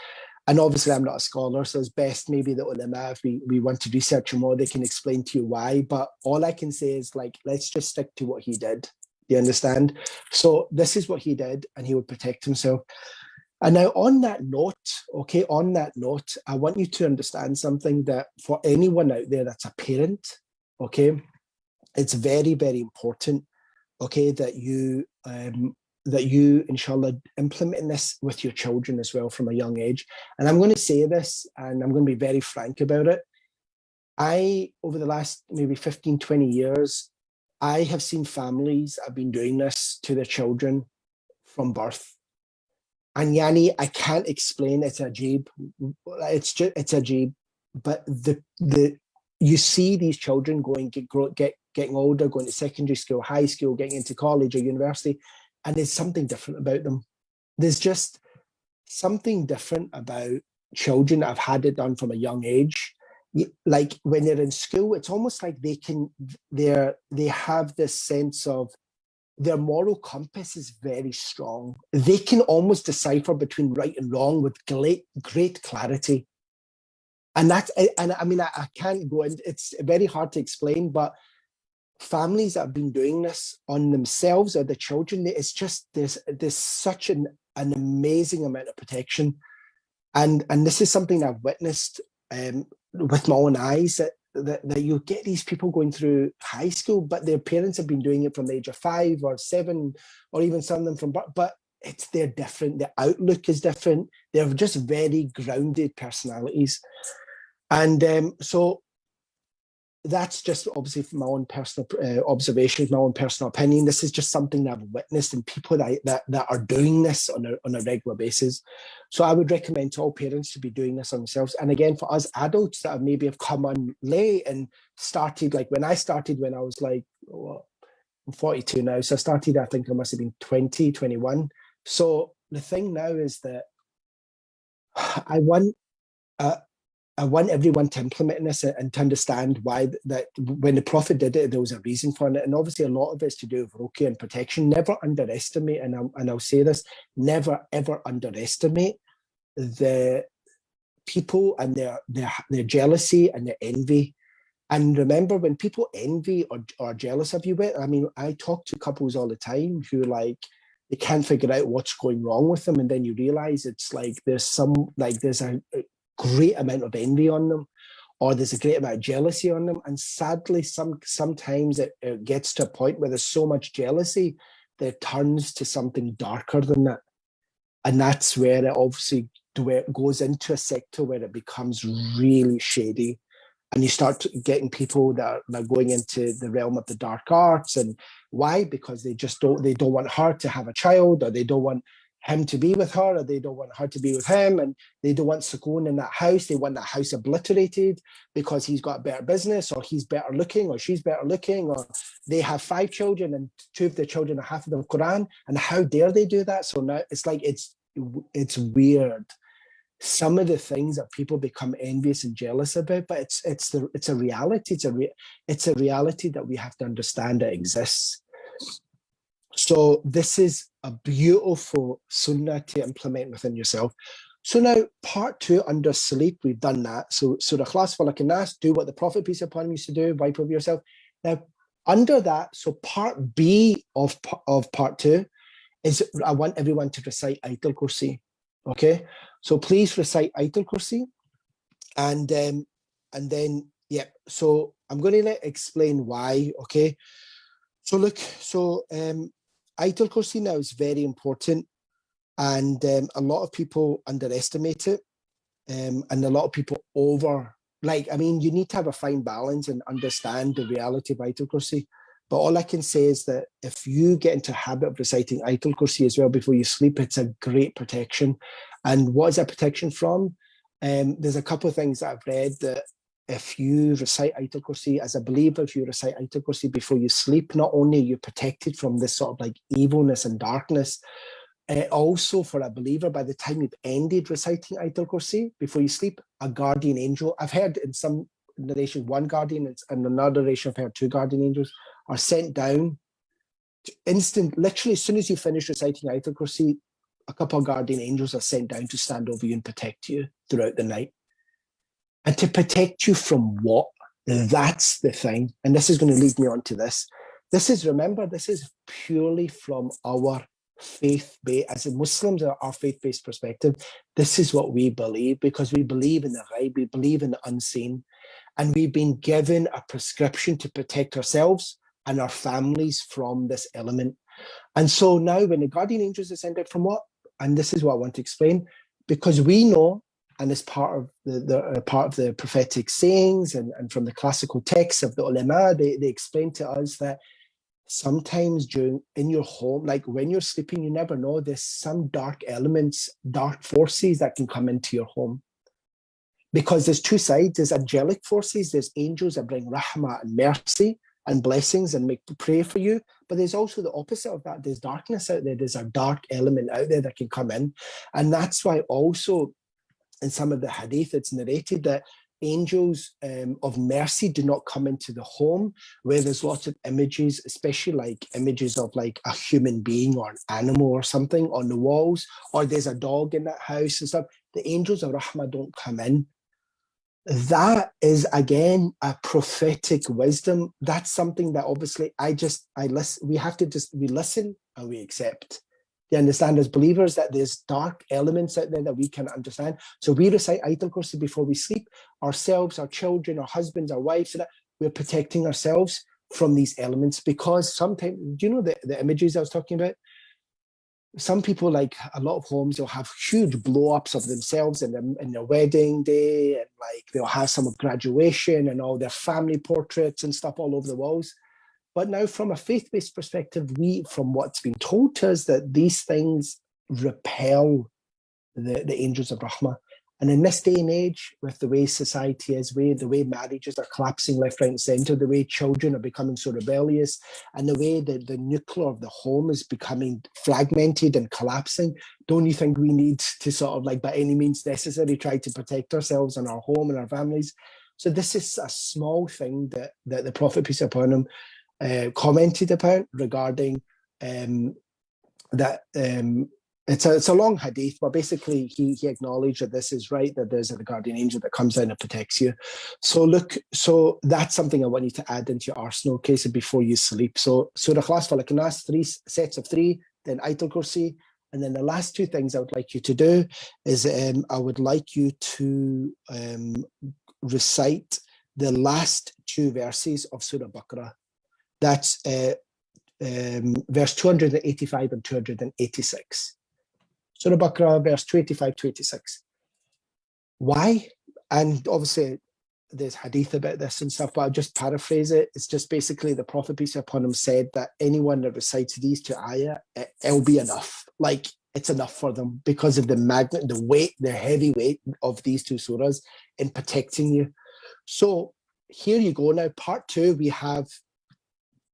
And obviously I'm not a scholar, so it's best maybe the ulama, if we want to research more, they can explain to you why. But all I can say is, like, let's just stick to what he did. You understand? So this is what he did, and he would protect himself. And now on that note, I want you to understand something, that for anyone out there that's a parent, okay, it's very, very important, okay, that you, inshallah, implement this with your children as well from a young age. And I'm going to say this, and I'm going to be very frank about it. Over the last maybe 15, 20 years, I have seen families that have been doing this to their children from birth. And yani, I can't explain, it's ajib. It's ajib. But you see these children getting older, going to secondary school, high school, getting into college or university, and there's something different about them. There's just something different about children that have had it done from a young age. Like when they're in school, it's almost like they have this sense of, their moral compass is very strong. They can almost decipher between right and wrong with great clarity. And I mean, I can't go in, it's very hard to explain, but families that have been doing this on themselves or the children, it's just, there's such an amazing amount of protection. And this is something I've witnessed with my own eyes that you get these people going through high school, but their parents have been doing it from the age of 5 or 7, or even some of them from birth, but they're different. Their outlook is different. They're just very grounded personalities. And so that's just obviously from my own personal observations, my own personal opinion. This is just something that I've witnessed in people that are doing this on a regular basis. So I would recommend to all parents to be doing this on themselves. And again, for us adults that maybe have come on late and started, like when I started, when I was like, I'm 42 now. So I started, I think I must have been 20, 21. So the thing now is that I want everyone to implement this and to understand why that when the Prophet did it, there was a reason for it. And obviously a lot of it is to do with ruqya and protection. Never underestimate, and I'll say this, never ever underestimate the people and their jealousy and their envy. And remember, when people envy or are jealous of you, I mean, I talk to couples all the time who they can't figure out what's going wrong with them. And then you realize it's like there's a great amount of envy on them, or there's a great amount of jealousy on them. And sadly, sometimes it gets to a point where there's so much jealousy that it turns to something darker than that. And that's where it obviously goes into a sector where it becomes really shady. And you start getting people that are going into the realm of the dark arts. And why? Because they don't want her to have a child, or they don't want him to be with her, or they don't want her to be with him, and they don't want Sukoon in that house. They want that house obliterated because he's got better business, or he's better looking, or she's better looking, or they have 5 children and 2 of the children are half of the Quran. And how dare they do that? So now it's like it's weird. Some of the things that people become envious and jealous about, but it's a reality. It's a reality that we have to understand that exists. So this is a beautiful sunnah to implement within yourself. So now part 2 under sleep, we've done that. So Surah Ikhlas, Falaq and Nas, do what the Prophet peace upon him used to do, wipe over yourself. Now under that, so part B of part 2 is I want everyone to recite Ayatul Kursi. Okay, so please recite Ayatul Kursi, and then yeah. So I'm going to explain why. Okay, so look, Ayatul Kursi now is very important, and a lot of people underestimate it, and a lot of people I mean, you need to have a fine balance and understand the reality of Ayatul Kursi. But all I can say is that if you get into a habit of reciting Ayatul Kursi as well before you sleep, it's a great protection. And what is that protection from? There's a couple of things that I've read that if you recite Ayatul Kursi as a believer, if you recite Ayatul Kursi before you sleep, not only are you protected from this sort of like evilness and darkness, also for a believer, by the time you've ended reciting Ayatul Kursi before you sleep, a guardian angel, I've heard in some narration 1 guardian, and another narration I've heard 2 guardian angels, are sent down literally as soon as you finish reciting Ayatul Kursi, a couple of guardian angels are sent down to stand over you and protect you throughout the night. And to protect you from what? That's the thing. And this is going to lead me on to this. This is purely from our faith-based, as Muslims, our faith-based perspective. This is what we believe, because we believe in the ghaib, we believe in the unseen. And we've been given a prescription to protect ourselves and our families from this element. And so now when the guardian angels are sent out from what? And this is what I want to explain, because we know, and it's part of the prophetic sayings and from the classical texts of the ulama, they explain to us that sometimes in your home, like when you're sleeping, you never know, there's some dark elements, dark forces that can come into your home. Because there's 2 sides. There's angelic forces, there's angels that bring rahmah and mercy and blessings and pray for you. But there's also the opposite of that. There's darkness out there. There's a dark element out there that can come in. And that's why also in some of the hadith, it's narrated that angels of mercy do not come into the home where there's lots of images, especially like images of like a human being or an animal or something on the walls, or there's a dog in that house and stuff. The angels of rahmah don't come in. That is again a prophetic wisdom. That's something that obviously we listen and we accept. You understand, as believers, that there's dark elements out there that we can understand. So we recite Ayatul Kursi before we sleep. Ourselves, our children, our husbands, our wives, so that we're protecting ourselves from these elements. Because sometimes, do you know the images I was talking about? Some people, like a lot of homes, they'll have huge blow-ups of themselves in their wedding day, and like they'll have some graduation and all their family portraits and stuff all over the walls. But now, from a faith-based perspective, from what's been told to us, that these things repel the angels of Rahmah. And in this day and age, with the way society is, the way marriages are collapsing left, right, and centre, the way children are becoming so rebellious, and the way that the nuclear of the home is becoming fragmented and collapsing, don't you think we need to sort of, like, by any means necessary, try to protect ourselves and our home and our families? So this is a small thing that the Prophet, peace upon him, commented about regarding that. It's a long hadith, but basically he acknowledged that this is right, that there's a guardian angel that comes down and protects you. So that's something I want you to add into your arsenal, case before you sleep. So Surah Ikhlas, Falaq and Nas, 3 sets of 3, then Ayatul Kursi, and then the last 2 things I would like you to do is I would like you to recite the last 2 verses of Surah Baqarah. That's verse 285 and 286. Surah Baqarah, verse 285 to 86. Why? And obviously, there's hadith about this and stuff, but I'll just paraphrase it. It's just basically the Prophet, peace upon him, said that anyone that recites these 2 ayah, it'll be enough. Like, it's enough for them because of the magnet, the weight, the heavy weight of these 2 surahs in protecting you. So here you go. Now, part 2, we have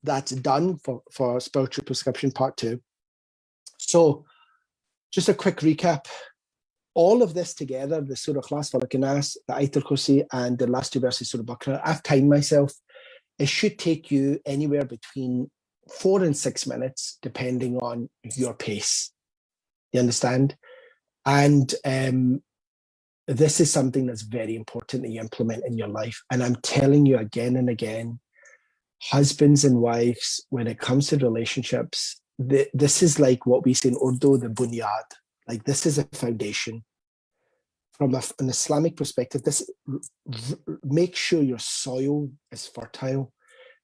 that's done for spiritual prescription, part 2. So just a quick recap. All of this together, the Surah Ikhlas, Falaq and Nas, the Ayatul Kursi, and the last 2 verses of Surah Baqarah, I've timed myself. It should take you anywhere between 4 and 6 minutes, depending on your pace. You understand? And this is something that's very important that you implement in your life. And I'm telling you again and again, husbands and wives, when it comes to relationships, this is like what we say in Urdu, the bunyad. Like, this is a foundation. From an Islamic perspective, make sure your soil is fertile,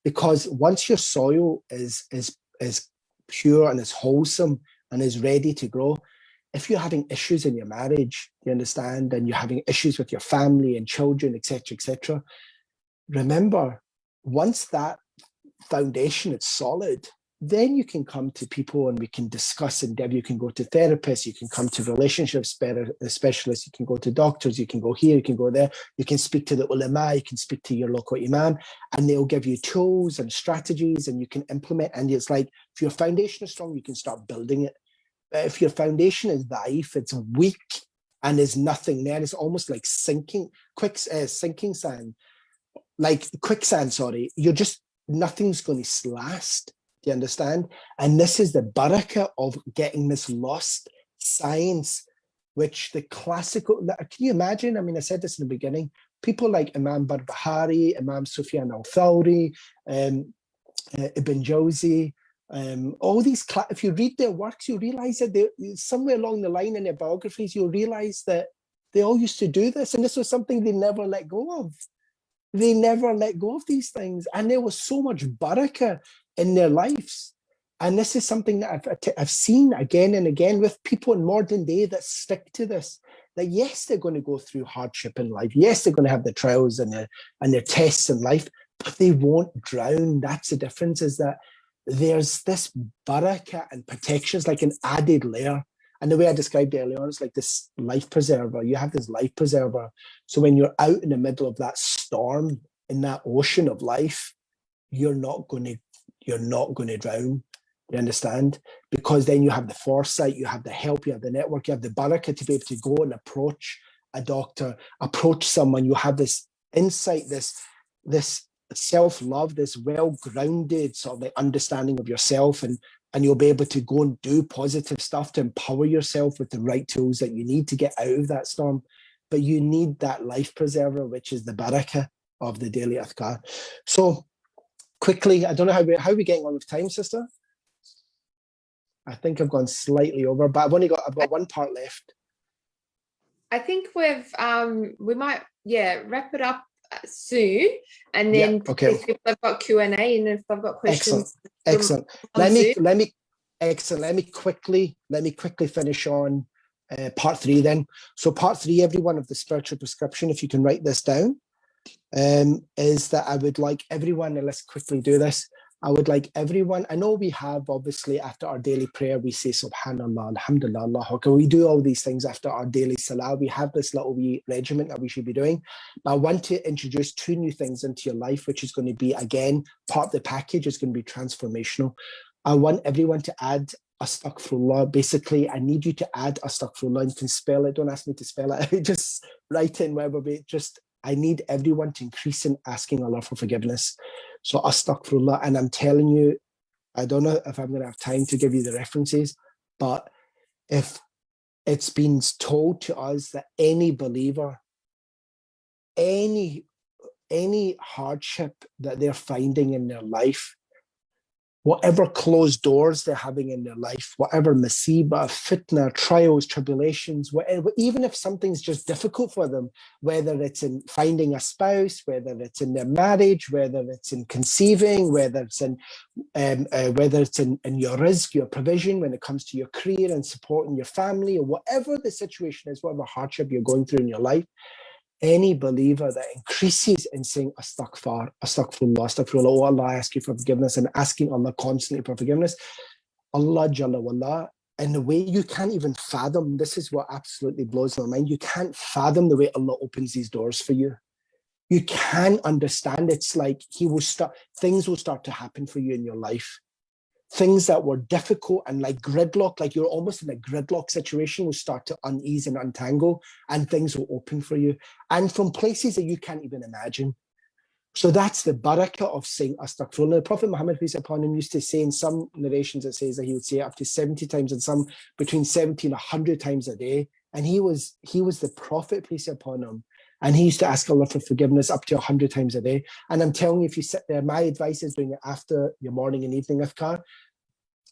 because once your soil is pure and is wholesome and is ready to grow, if you're having issues in your marriage, you understand, and you're having issues with your family and children, etc., remember, once that foundation is solid, then you can come to people and we can discuss in depth. You can go to therapists, you can come to relationship specialists, you can go to doctors, you can go here, you can go there, you can speak to the ulama, you can speak to your local imam, and they'll give you tools and strategies and you can implement. And it's like, if your foundation is strong, you can start building it. But if your foundation is daif, it's weak, and there's nothing there, it's almost like sinking sand, like quicksand, sorry, nothing's going to last. Do you understand? And this is the barakah of getting this lost science, which the classical, can you imagine? I mean, I said this in the beginning, people like Imam Barbahari, Imam Sufyan al-Thawri, Ibn Jawzi, all these, if you read their works, you realize that somewhere along the line in their biographies, you'll realize that they all used to do this, and this was something they never let go of. They never let go of these things, and there was so much barakah in their lives. And this is something that I've seen again and again with people in modern day that stick to this. That yes, they're going to go through hardship in life. Yes, they're going to have the trials and their tests in life, but they won't drown. That's the difference, is that there's this barakah and protection, like an added layer. And the way I described it earlier on, it's like this life preserver. You have this life preserver. So when you're out in the middle of that storm, in that ocean of life, you're not going to drown. You understand? Because then you have the foresight, you have the help, you have the network, you have the barakah to be able to go and approach a doctor, approach someone. You have this insight, this self-love, this well-grounded sort of like understanding of yourself, and you'll be able to go and do positive stuff to empower yourself with the right tools that you need to get out of that storm. But you need that life preserver, which is the barakah of the daily adhkar. So quickly, I don't know how are we getting on with time, sister? I think I've gone slightly over, but I've got one part left. I think we might wrap it up soon, and then okay. if they've got Q&A and if they've got questions. Excellent. Let me quickly finish on part 3 then. So part 3, everyone, of the spiritual prescription, if you can write this down, is that I would like everyone, and let's quickly do this. I would like everyone, I know we have, obviously, after our daily prayer, we say Subhanallah, Alhamdulillah, Allahu Akbar. We do all these things after our daily salah. We have this little wee regiment that we should be doing. But I want to introduce 2 new things into your life, which is going to be, again, part of the package is going to be transformational. I want everyone to add astaghfirullah. Basically, I need you to add astaghfirullah. You can spell it. Don't ask me to spell it. Just write in wherever. I need everyone to increase in asking Allah for forgiveness. So astaghfirullah. And I'm telling you, I don't know if I'm going to have time to give you the references, but if it's been told to us that any believer, any hardship that they're finding in their life, whatever closed doors they're having in their life, whatever masibah, fitna, trials, tribulations, whatever, even if something's just difficult for them, whether it's in finding a spouse, whether it's in their marriage, whether it's in conceiving, whether it's in your rizq, your provision, when it comes to your career and supporting your family, or whatever the situation is, whatever hardship you're going through in your life, any believer that increases in saying astaghfar, astaghfirullah, astaghfirullah, oh Allah, I ask you for forgiveness, and asking Allah constantly for forgiveness, Allah Jalla wa'ala, in a way you can't even fathom. This is what absolutely blows my mind. You can't fathom the way Allah opens these doors for you. You can't understand. It's like things will start to happen for you in your life. Things that were difficult and like gridlock, like you're almost in a gridlock situation, will start to unease and untangle, and things will open for you, and from places that you can't even imagine. So that's the barakah of saying astaghfirullah. The Prophet Muhammad, peace upon him, used to say, in some narrations it says that he would say it up to 70 times, and some between 70 and 100 times a day. And he was the Prophet, peace upon him, and he used to ask Allah for forgiveness up to 100 times a day. And I'm telling you, if you sit there, my advice is doing it after your morning and evening adhkar.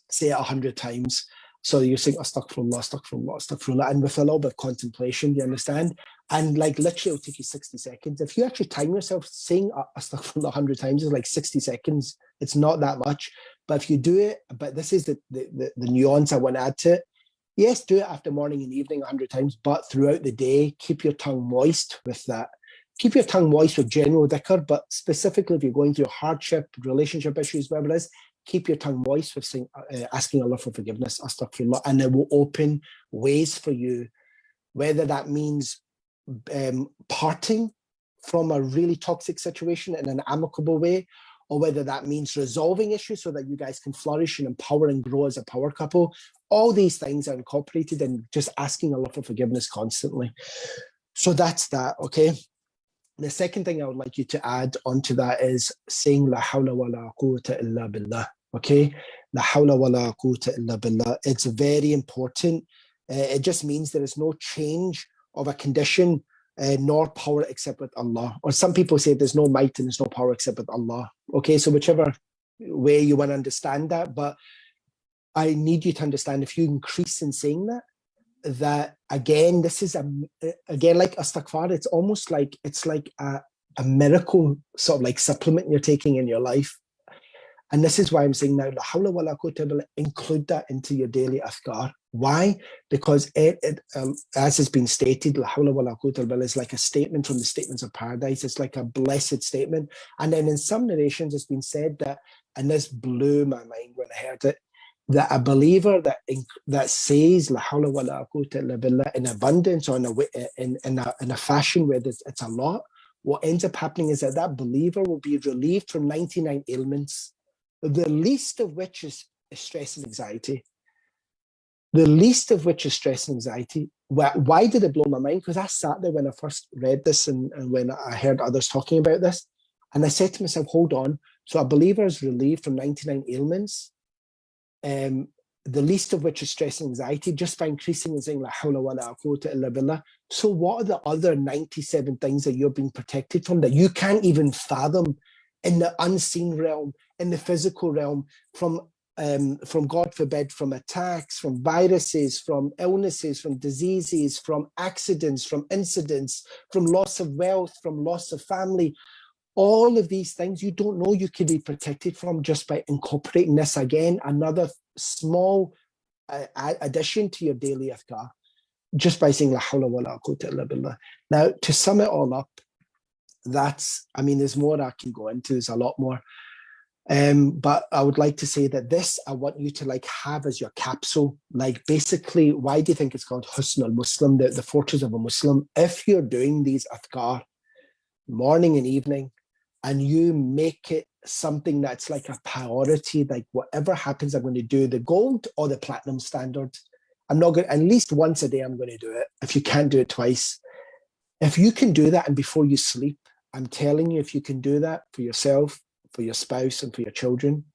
Say it 100 times. So you're saying astaghfirullah, astaghfirullah, astaghfirullah, and with a little bit of contemplation, you understand? And like literally it'll take you 60 seconds. If you actually time yourself, saying astaghfirullah 100 times is like 60 seconds. It's not that much. But if you do it, but this is the nuance I want to add to it. Yes, do it after morning and evening 100 times, but throughout the day, keep your tongue moist with that. Keep your tongue moist with general dhikr, but specifically if you're going through hardship, relationship issues, whatever it is, keep your tongue moist with saying, asking Allah for forgiveness, astaghfirullah, and it will open ways for you, whether that means parting from a really toxic situation in an amicable way, or whether that means resolving issues so that you guys can flourish and empower and grow as a power couple. All these things are incorporated in just asking Allah for forgiveness constantly. So that's that, okay? The second thing I would like you to add onto that is saying La hawla wa la quwwata illa billah, okay? La hawla wa la quwwata illa billah. It's very important. It just means there is no change of a condition nor power except with Allah. Or some people say there's no might and there's no power except with Allah. Okay, so whichever way you want to understand that, but I need you to understand, if you increase in saying that again, this is again like astaghfar, it's almost like it's like a miracle sort of like supplement you're taking in your life. And this is why I'm saying now, la hawla wa la quwwata illa billah, include that into your daily adhkar. Why? Because it as has been stated, la hawla wa la quwwata illa billah is like a statement from the statements of paradise. It's like a blessed statement. And then in some narrations, it's been said that, and this blew my mind when I heard it, that a believer that says la hawla wa la quwwata illa billah in abundance, or in a fashion where it's a lot, what ends up happening is that believer will be relieved from 99 ailments, the least of which is stress and anxiety. The least of which is stress and anxiety. Why did it blow my mind? Because I sat there when I first read this and when I heard others talking about this, and I said to myself, hold on, so a believer is relieved from 99 ailments, the least of which is stress and anxiety, just by increasing and saying la hawla wa la quwwata illa billah. So what are the other 97 things that you're being protected from that you can't even fathom in the unseen realm, in the physical realm, from from God forbid, from attacks, from viruses, from illnesses, from diseases, from accidents, from incidents, from loss of wealth, from loss of family. All of these things you don't know you could be protected from just by incorporating this again, another small addition to your daily adhkar, just by saying La hawla wa la quwwata illa billah. Now, to sum it all up, there's more I can go into, there's a lot more. But I would like to say that this, I want you to have as your capsule. Basically, why do you think it's called Husn al-Muslim, the fortress of a Muslim? If you're doing these adhkar morning and evening, and you make it something that's like a priority, like whatever happens, I'm going to do the gold or the platinum standard. I'm not going, at least once a day, I'm going to do it. If you can't do it twice, if you can do that, and before you sleep, I'm telling you, if you can do that for yourself, for your spouse, and for your children,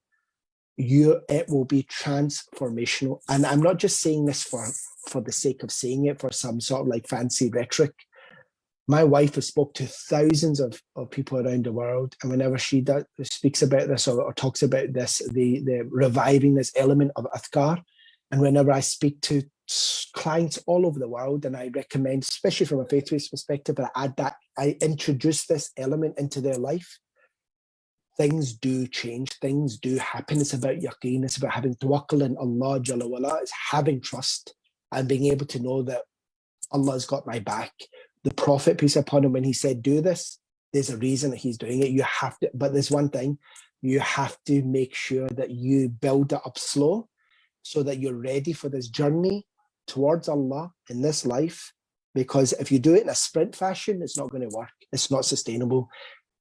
it will be transformational. And I'm not just saying this for the sake of saying it, for some sort of fancy rhetoric. My wife has spoke to thousands of people around the world, and whenever she speaks about this or talks about this, the reviving this element of adhkar, and whenever I speak to clients all over the world, and I recommend, especially from a faith-based perspective, that I introduce this element into their life, things do change, things do happen. It's about yaqeen, it's about having tawakkul in Allah Jalla wala, it's having trust and being able to know that Allah's got my back. The Prophet, peace upon him, when he said, do this, there's a reason that he's doing it. You have to, but there's one thing, you have to make sure that you build it up slow so that you're ready for this journey towards Allah in this life. Because if you do it in a sprint fashion, it's not going to work. It's not sustainable.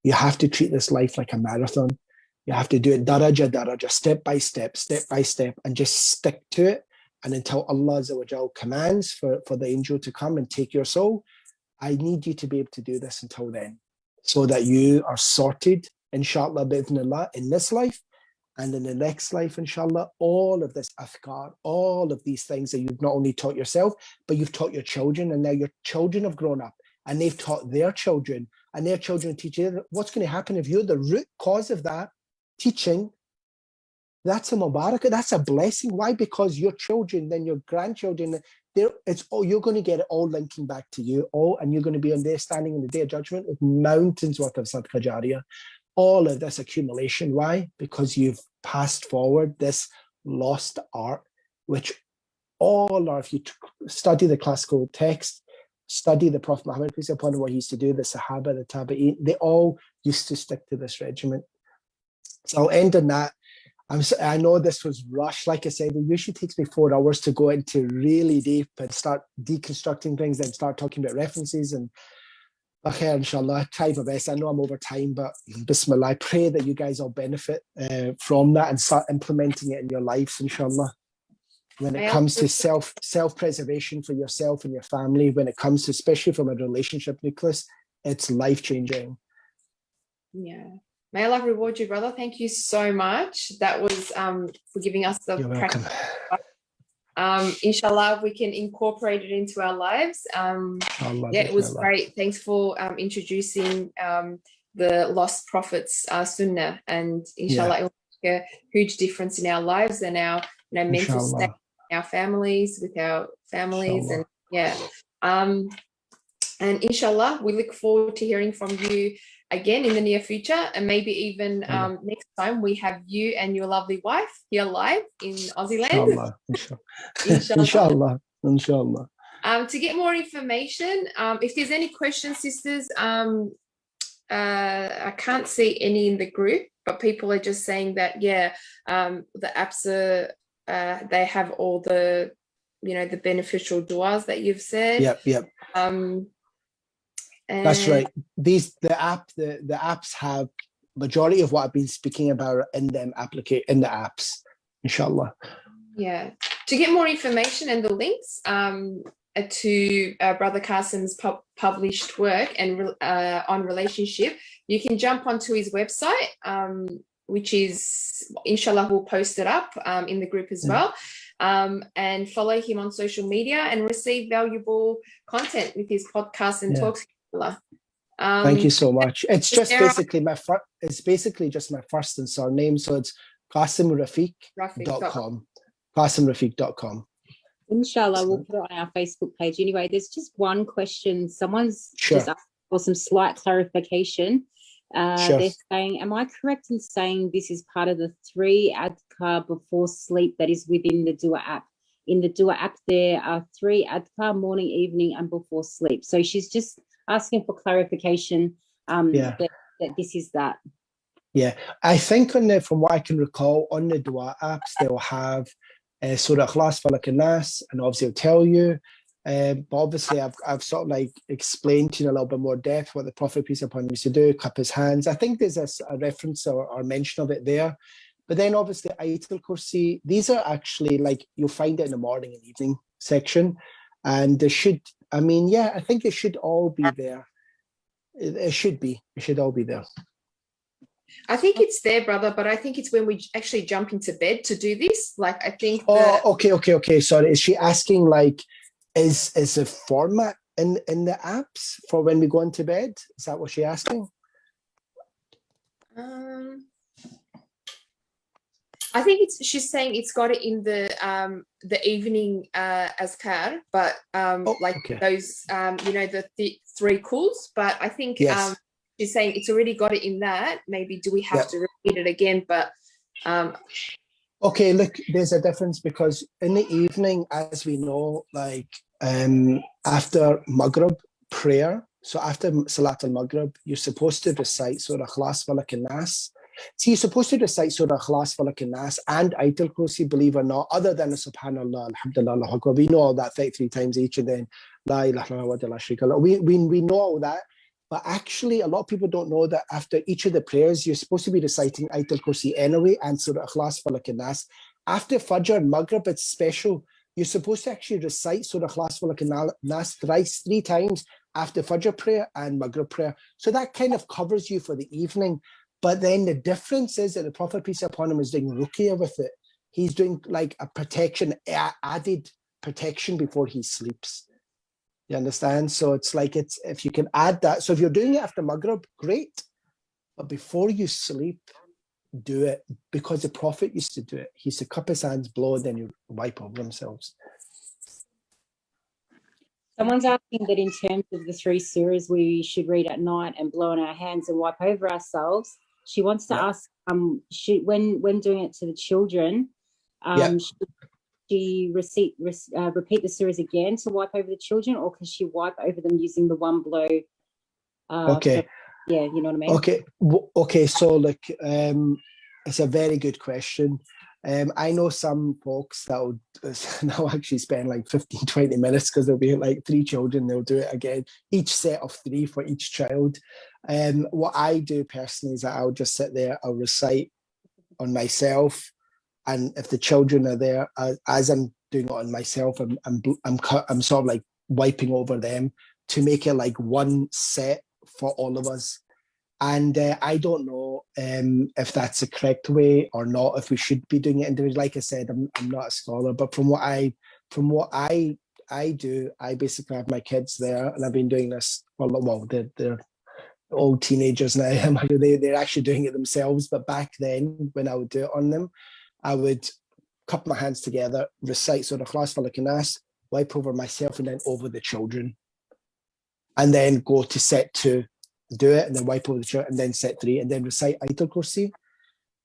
You have to treat this life like a marathon. You have to do it daraja, step by step, and just stick to it. And until Allah Azza wa Jal commands for the angel to come and take your soul, I need you to be able to do this until then, so that you are sorted, inshallah, bi'idhnillah, in this life and in the next life, inshallah. All of this adhkar, all of these things that you've not only taught yourself, but you've taught your children, and now your children have grown up and they've taught their children, and their children teach you. What's going to happen if you're the root cause of that teaching? That's a mubarakah, that's a blessing. Why? Because your children, then your grandchildren, you're going to get it all linking back to you, and you're going to be on there standing in the Day of Judgment with mountains worth of sadaqah jariyah. All of this accumulation. Why? Because you've passed forward this lost art, which all are, if you study the classical text, study the Prophet Muhammad, peace upon him, what he used to do, the Sahaba, the Tabi'een, they all used to stick to this regiment. So I'll end on that. I know this was rushed. Like I said, it usually takes me 4 hours to go into really deep and start deconstructing things and start talking about references. And okay, inshallah, I try my best. I know I'm over time, but bismillah, I pray that you guys all benefit from that and start implementing it in your lives, inshallah. When it comes to self-preservation for yourself and your family, when it comes to, especially from a relationship nucleus, it's life-changing. Yeah. May Allah reward you, brother. Thank you so much. That was for giving us the practice. Inshallah, we can incorporate it into our lives. It was great. Thanks for introducing the Lost Prophets Sunnah, and inshallah, it will make a huge difference in our lives and our mental state, our families, with our families, inshallah. And inshallah, we look forward to hearing from you again in the near future, and maybe even next time we have you and your lovely wife here live in Aussie land. Inshallah. To get more information, if there's any questions, sisters, I can't see any in the group, but people are just saying that the apps are they have all the the beneficial du'as that you've said. Yep. That's right. The apps have majority of what I've been speaking about in the apps, inshallah. Yeah. To get more information and the links to Brother Qasim's published work and on relationship, you can jump onto his website, which is, inshallah, we'll post it up in the group as well. And follow him on social media and receive valuable content with his podcast and talks. Thank you so much. It's just basically just my first and surname, so it's QasimRafique.com. QasimRafique.com. Inshallah, we'll put it on our Facebook page. Anyway, there's just one question. Someone's just asked for some slight clarification. They're saying, am I correct in saying this is part of the 3 adhkar before sleep that is within the Dua app? In the Dua app, there are 3 adhkar, morning, evening, and before sleep. So she's just asking for clarification that this is that. Yeah, I think from what I can recall, on the Dua apps, they'll have Surah Ikhlas, Falak and Nas, and obviously it'll tell you. But obviously, I've sort of like explained to you in a little bit more depth what the Prophet, peace upon him, used to do, cup his hands. I think there's a reference or mention of it there. But then obviously, Ayatul Kursi, these are actually like, you'll find it in the morning and evening section. And they should, I think it should all be there. It should all be there. I think it's there, brother, but I think it's when we actually jump into bed to do this. Like, I think. Okay. Sorry. Is she asking, like, is a format in the apps for when we go into bed? Is that what she's asking? I think she's saying it's got it in the evening azkar, but those the 3 calls. But I think she's saying it's already got it in that. Maybe do we have to repeat it again? But okay, look, there's a difference because in the evening, as we know, like after Maghrib prayer, so after Salat al-Maghrib, you're supposed to recite Surah Ikhlas, Falak and Nas. See, you're supposed to recite Surah Ikhlas, Falak and Nas and Ayatul Kursi, believe it or not, other than the Subhanallah, Alhamdulillah, Allahu Akbar. We know all that 33 times each, and then La ilaha illallah wa la sharika lahu. We know all that. But actually, a lot of people don't know that after each of the prayers, you're supposed to be reciting Ayatul Kursi anyway, and Surah Ikhlas, Falak and Nas. After Fajr and Maghrib, it's special. You're supposed to actually recite Surah Ikhlas, Falak and Nas thrice, 3 times after Fajr prayer and Maghrib prayer. So that kind of covers you for the evening. But then the difference is that the Prophet, peace upon him, is doing ruqyah with it. He's doing like a protection, added protection before he sleeps. You understand? So it's like, if you can add that. So if you're doing it after Maghrib, great. But before you sleep, do it, because the Prophet used to do it. He used to cup his hands, blow, and then you wipe over themselves. Someone's asking that in terms of the 3 surahs we should read at night and blow on our hands and wipe over ourselves. She wants to ask, when doing it to the children, should she repeat the surahs again to wipe over the children, or can she wipe over them using the one blow? Okay. You know what I mean? Okay. So look, it's a very good question. I know some folks that will now actually spend like 15, 20 minutes because there'll be like 3 children. They'll do it again, each set of 3 for each child. What I do personally is that I'll just sit there, I'll recite on myself. And if the children are there, as I'm doing it on myself, I'm sort of like wiping over them to make it like one set for all of us. And I don't know if that's the correct way or not, if we should be doing it individually. Like I said, I'm not a scholar, but from what I do, I basically have my kids there, and I've been doing this for, well, they're old teenagers now. They're actually doing it themselves. But back then, when I would do it on them, I would cup my hands together, recite Surah Ikhlas, Falak and Nas, wipe over myself and then over the children, and then go to set 2, do it, and then wipe over the children, and then set 3, and then recite Ayatul Kursi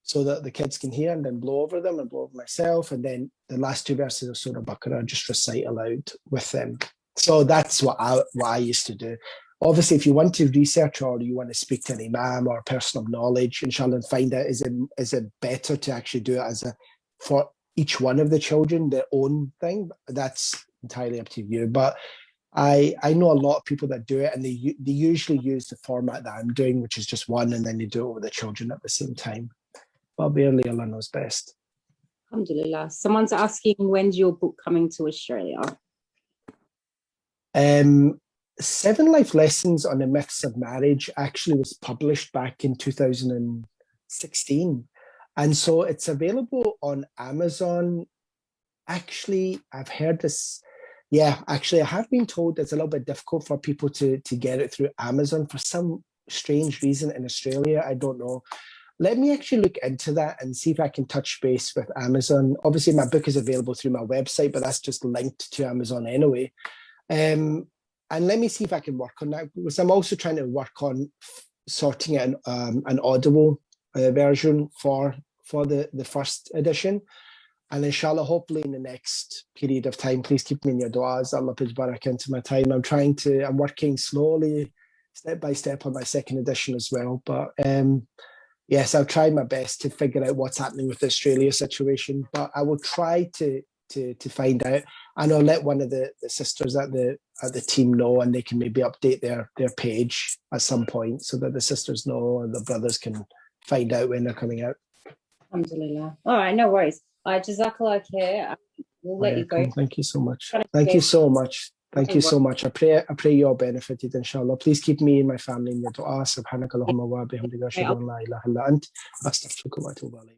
so that the kids can hear, and then blow over them and blow over myself, and then the last 2 verses of Surah Baqarah just recite aloud with them. So that's what I used to do. Obviously, if you want to research or you want to speak to an imam or a person of knowledge, inshallah, and find out is it better to actually do it for each one of the children, their own thing, that's entirely up to you. But I know a lot of people that do it, and they usually use the format that I'm doing, which is just one, and then they do it with the children at the same time. But barely Allah knows best. Alhamdulillah. Someone's asking, when's your book coming to Australia? 7 Life Lessons on the Myths of Marriage actually was published back in 2016. And so it's available on Amazon. Actually, I've heard this. Yeah, actually, I have been told it's a little bit difficult for people to get it through Amazon for some strange reason in Australia. I don't know. let me actually look into that and see if I can touch base with Amazon. Obviously, my book is available through my website, but that's just linked to Amazon anyway. And let me see if I can work on that, because I'm also trying to work on sorting out an Audible version for the first edition. And inshallah, hopefully in the next period of time, please keep me in your du'as. Allah puts barakah into my time. I'm working slowly, step by step on my second edition as well. But yes, I'll try my best to figure out what's happening with the Australia situation. But I will try to find out, and I'll let one of the sisters at the team know, and they can maybe update their page at some point so that the sisters know and the brothers can find out when they're coming out. Alhamdulillah. All right, no worries. Jazakallah khair. We'll let you go. Thank you so much. Thank you so much. Thank you so much. I pray you all benefited, inshallah. Please keep me and my family in your dua. Subhanakallahumma wa bihamdika ashhadu an la ilaha illa ant astaghfiruka wa atubu ilayk.